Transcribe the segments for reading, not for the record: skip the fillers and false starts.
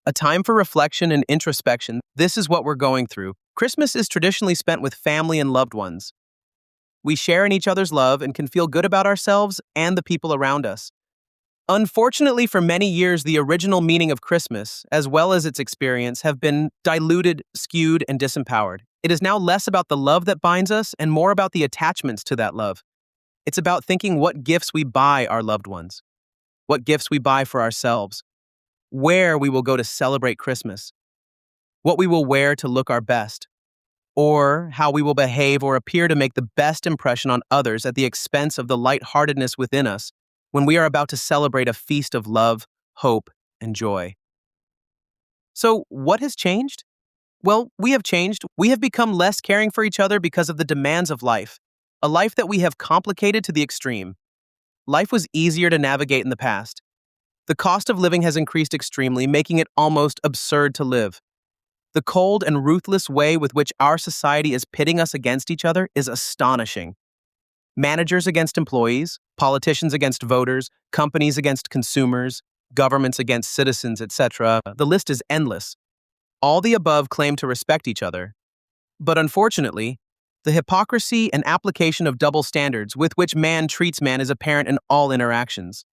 a time for reflection and introspection. This is what we're going through. Christmas is traditionally spent with family and loved ones. We share in each other's love and can feel good about ourselves and the people around us. Unfortunately, for many years, the original meaning of Christmas, as well as its experience, have been diluted, skewed, and disempowered. It is now less about the love that binds us and more about the attachments to that love. It's about thinking what gifts we buy our loved ones, what gifts we buy for ourselves, where we will go to celebrate Christmas, what we will wear to look our best, or how we will behave or appear to make the best impression on others at the expense of the lightheartedness within us when we are about to celebrate a feast of love, hope, and joy. So, what has changed? Well, we have changed. We have become less caring for each other because of the demands of life, a life that we have complicated to the extreme. Life was easier to navigate in the past. The cost of living has increased extremely, making it almost absurd to live. The cold and ruthless way with which our society is pitting us against each other is astonishing. Managers against employees, politicians against voters, companies against consumers, governments against citizens, etc. The list is endless. All the above claim to respect each other. But unfortunately, the hypocrisy and application of double standards with which man treats man is apparent in all interactions.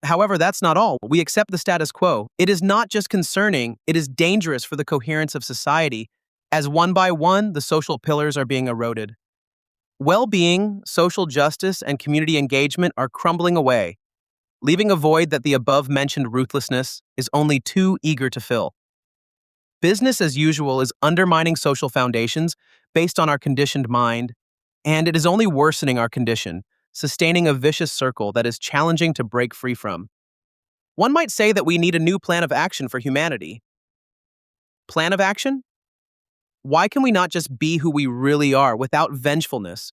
However, that's not all. We accept the status quo. It is not just concerning, it is dangerous for the coherence of society, as one by one the social pillars are being eroded. Well-being, social justice, and community engagement are crumbling away, leaving a void that the above-mentioned ruthlessness is only too eager to fill. Business as usual is undermining social foundations based on our conditioned mind, and it is only worsening our condition, sustaining a vicious circle that is challenging to break free from. One might say that we need a new plan of action for humanity. Plan of action? Why can we not just be who we really are without vengefulness,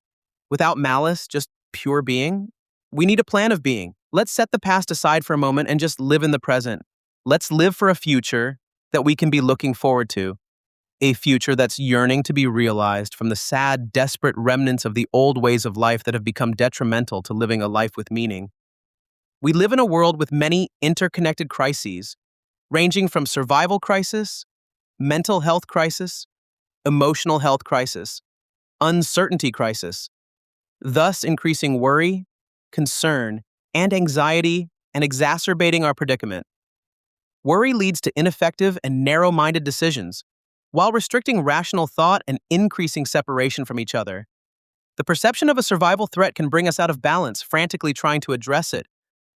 without malice, just pure being? We need a plan of being. Let's set the past aside for a moment and just live in the present. Let's live for a future that we can be looking forward to. A future that's yearning to be realized from the sad, desperate remnants of the old ways of life that have become detrimental to living a life with meaning. We live in a world with many interconnected crises, ranging from survival crisis, mental health crisis, emotional health crisis, uncertainty crisis, thus increasing worry, concern, and anxiety and exacerbating our predicament. Worry leads to ineffective and narrow-minded decisions, while restricting rational thought and increasing separation from each other. The perception of a survival threat can bring us out of balance, frantically trying to address it,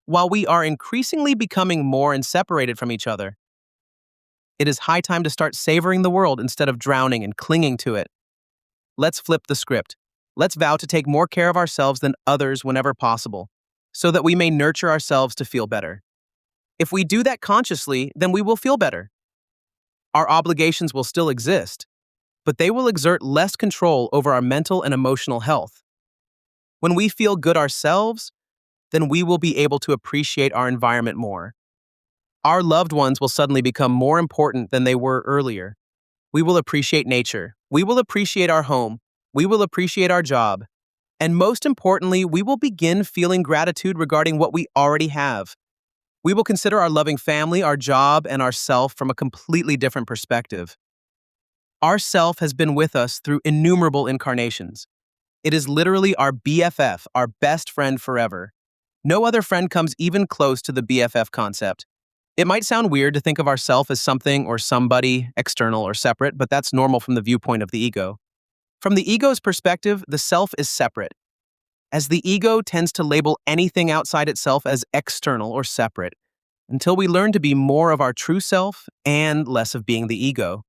while we are increasingly becoming more separated from each other. It is high time to start savoring the world instead of drowning and clinging to it. Let's flip the script. Let's vow to take more care of ourselves than others whenever possible, so that we may nurture ourselves to feel better. If we do that consciously, then we will feel better. Our obligations will still exist, but they will exert less control over our mental and emotional health. When we feel good ourselves, then we will be able to appreciate our environment more. Our loved ones will suddenly become more important than they were earlier. We will appreciate nature. We will appreciate our home. We will appreciate our job. And most importantly, we will begin feeling gratitude regarding what we already have. We will consider our loving family, our job, and ourself from a completely different perspective. Our self has been with us through innumerable incarnations. It is literally our BFF, our best friend forever. No other friend comes even close to the BFF concept. It might sound weird to think of ourself as something or somebody external or separate, but that's normal from the viewpoint of the ego. From the ego's perspective, the self is separate, as the ego tends to label anything outside itself as external or separate, until we learn to be more of our true self and less of being the ego.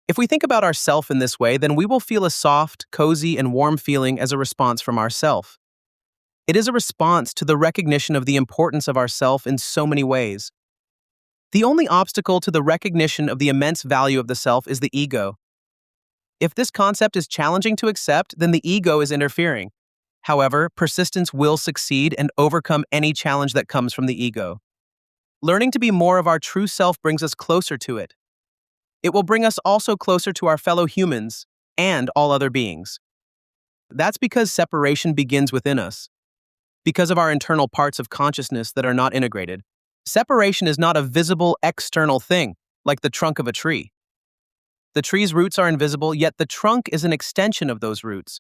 If we think about ourself in this way, then we will feel a soft, cozy, and warm feeling as a response from ourself. It is a response to the recognition of the importance of ourself in so many ways. The only obstacle to the recognition of the immense value of the self is the ego. If this concept is challenging to accept, then the ego is interfering. However, persistence will succeed and overcome any challenge that comes from the ego. Learning to be more of our true self brings us closer to it. It will bring us also closer to our fellow humans and all other beings. That's because separation begins within us, because of our internal parts of consciousness that are not integrated. Separation is not a visible external thing, like the trunk of a tree. The tree's roots are invisible, yet the trunk is an extension of those roots,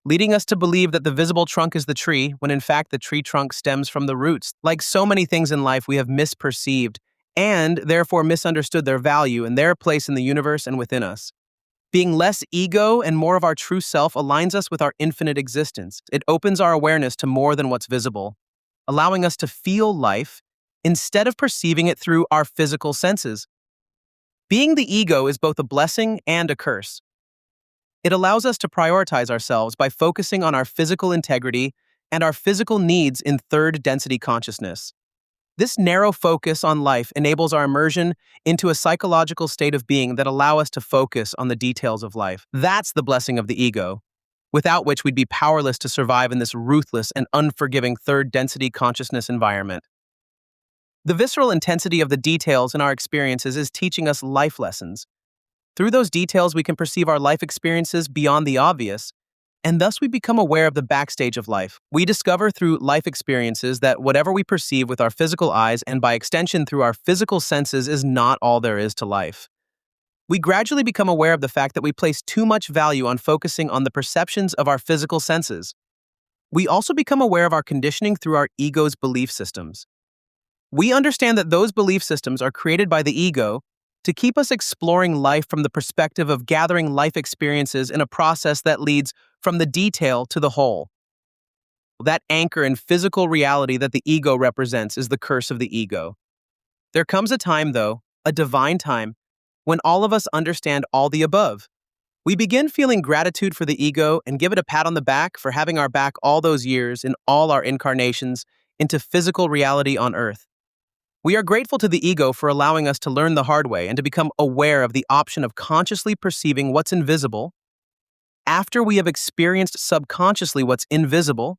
leading us to believe that the visible trunk is the tree, when in fact the tree trunk stems from the roots. Like so many things in life, we have misperceived and therefore misunderstood their value and their place in the universe and within us. Being less ego and more of our true self aligns us with our infinite existence. It opens our awareness to more than what's visible, allowing us to feel life instead of perceiving it through our physical senses. Being the ego is both a blessing and a curse. It allows us to prioritize ourselves by focusing on our physical integrity and our physical needs in third density consciousness. This narrow focus on life enables our immersion into a psychological state of being that allow us to focus on the details of life. That's the blessing of the ego, without which we'd be powerless to survive in this ruthless and unforgiving third density consciousness environment. The visceral intensity of the details in our experiences is teaching us life lessons. Through those details, we can perceive our life experiences beyond the obvious, and thus we become aware of the backstage of life. We discover through life experiences that whatever we perceive with our physical eyes and by extension through our physical senses is not all there is to life. We gradually become aware of the fact that we place too much value on focusing on the perceptions of our physical senses. We also become aware of our conditioning through our ego's belief systems. We understand that those belief systems are created by the ego to keep us exploring life from the perspective of gathering life experiences in a process that leads from the detail to the whole. That anchor in physical reality that the ego represents is the curse of the ego. There comes a time, though, a divine time, when all of us understand all the above. We begin feeling gratitude for the ego and give it a pat on the back for having our back all those years in all our incarnations into physical reality on earth. We are grateful to the ego for allowing us to learn the hard way and to become aware of the option of consciously perceiving what's invisible. After we have experienced subconsciously what's invisible,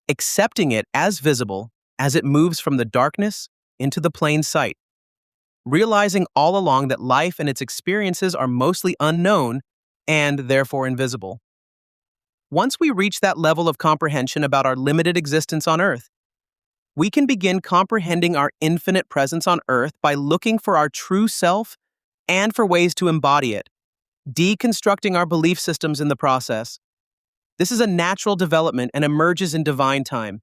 accepting it as visible as it moves from the darkness into the plain sight, realizing all along that life and its experiences are mostly unknown and therefore invisible. Once we reach that level of comprehension about our limited existence on earth, we can begin comprehending our infinite presence on earth by looking for our true self and for ways to embody it, deconstructing our belief systems in the process. This is a natural development and emerges in divine time.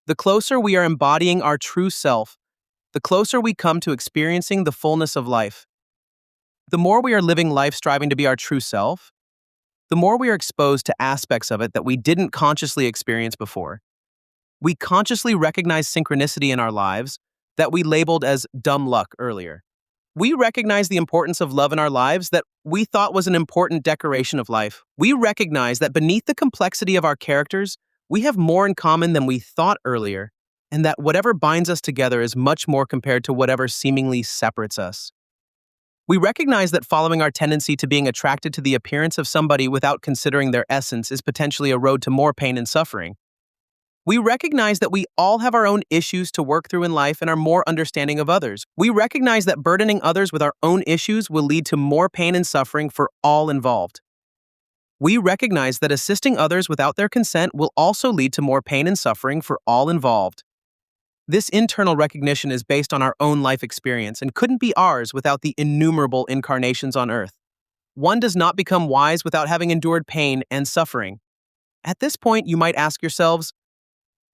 The closer we are embodying our true self, the closer we come to experiencing the fullness of life. The more we are living life striving to be our true self, the more we are exposed to aspects of it that we didn't consciously experience before. We consciously recognize synchronicity in our lives that we labeled as dumb luck earlier. We recognize the importance of love in our lives that we thought was an important decoration of life. We recognize that beneath the complexity of our characters, we have more in common than we thought earlier, and that whatever binds us together is much more compared to whatever seemingly separates us. We recognize that following our tendency to being attracted to the appearance of somebody without considering their essence is potentially a road to more pain and suffering. We recognize that we all have our own issues to work through in life and are more understanding of others. We recognize that burdening others with our own issues will lead to more pain and suffering for all involved. We recognize that assisting others without their consent will also lead to more pain and suffering for all involved. This internal recognition is based on our own life experience and couldn't be ours without the innumerable incarnations on earth. One does not become wise without having endured pain and suffering. At this point, you might ask yourselves,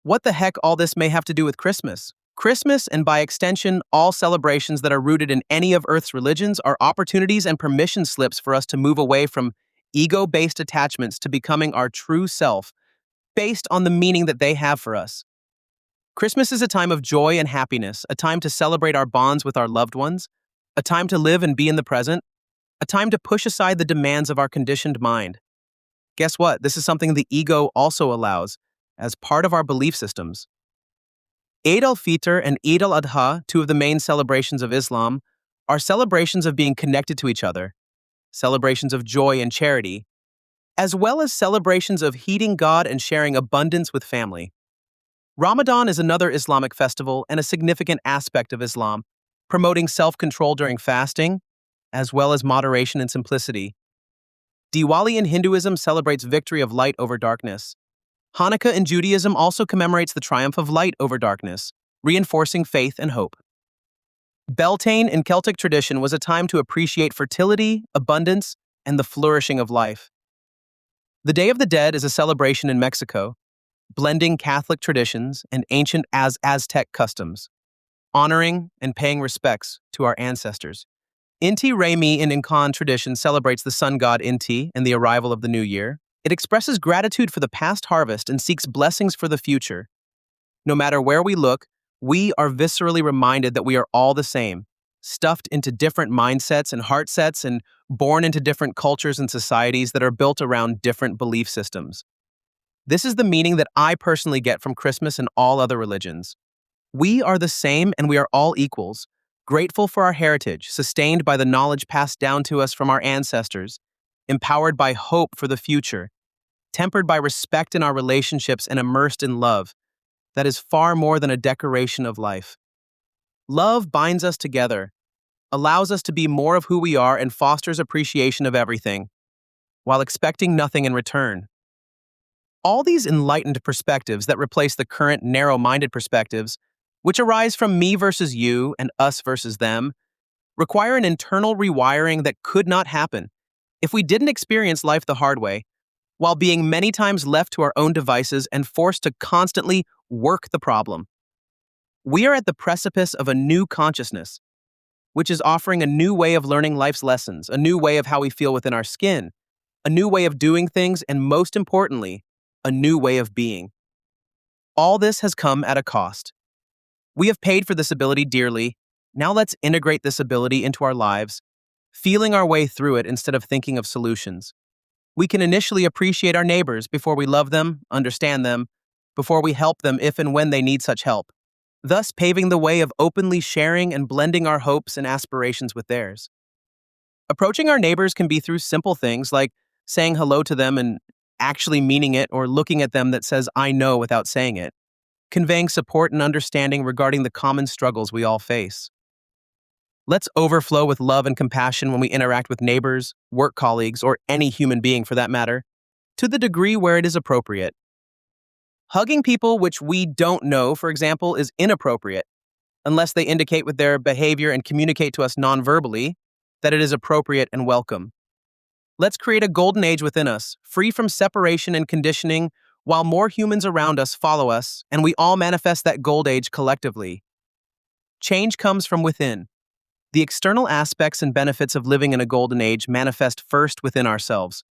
what the heck all this may have to do with Christmas? Christmas, and by extension, all celebrations that are rooted in any of Earth's religions, are opportunities and permission slips for us to move away from ego-based attachments to becoming our true self, based on the meaning that they have for us. Christmas is a time of joy and happiness, a time to celebrate our bonds with our loved ones, a time to live and be in the present, a time to push aside the demands of our conditioned mind. Guess what? This is something the ego also allows, as part of our belief systems. al-Fitr and al-Adha, two of the main celebrations of Islam, are celebrations of being connected to each other, celebrations of joy and charity, as well as celebrations of heeding God and sharing abundance with family. Ramadan is another Islamic festival and a significant aspect of Islam, promoting self-control during fasting, as well as moderation and simplicity. Diwali in Hinduism celebrates victory of light over darkness. Hanukkah in Judaism also commemorates the triumph of light over darkness, reinforcing faith and hope. Beltane in Celtic tradition was a time to appreciate fertility, abundance, and the flourishing of life. The Day of the Dead is a celebration in Mexico, blending Catholic traditions and ancient Aztec customs, honoring and paying respects to our ancestors. Inti Raymi in Incan tradition celebrates the sun god Inti and the arrival of the new year. It expresses gratitude for the past harvest and seeks blessings for the future. No matter where we look, we are viscerally reminded that we are all the same, stuffed into different mindsets and heart sets and born into different cultures and societies that are built around different belief systems. This is the meaning that I personally get from Christmas and all other religions. We are the same and we are all equals, grateful for our heritage, sustained by the knowledge passed down to us from our ancestors, empowered by hope for the future, tempered by respect in our relationships and immersed in love. That is far more than a decoration of life. Love binds us together, allows us to be more of who we are, and fosters appreciation of everything, while expecting nothing in return. All these enlightened perspectives that replace the current narrow-minded perspectives, which arise from me versus you and us versus them, require an internal rewiring that could not happen if we didn't experience life the hard way, while being many times left to our own devices and forced to constantly work the problem. We are at the precipice of a new consciousness, which is offering a new way of learning life's lessons, a new way of how we feel within our skin, a new way of doing things, and most importantly, a new way of being. All this has come at a cost. We have paid for this ability dearly. Now let's integrate this ability into our lives, feeling our way through it instead of thinking of solutions. We can initially appreciate our neighbors before we love them, understand them, before we help them if and when they need such help, thus paving the way of openly sharing and blending our hopes and aspirations with theirs. Approaching our neighbors can be through simple things like saying hello to them and actually meaning it, or looking at them that says "I know" without saying it, conveying support and understanding regarding the common struggles we all face. Let's overflow with love and compassion when we interact with neighbors, work colleagues, or any human being for that matter, to the degree where it is appropriate. Hugging people which we don't know, for example, is inappropriate, unless they indicate with their behavior and communicate to us non-verbally that it is appropriate and welcome. Let's create a golden age within us, free from separation and conditioning, while more humans around us follow us, and we all manifest that gold age collectively. Change comes from within. The external aspects and benefits of living in a golden age manifest first within ourselves.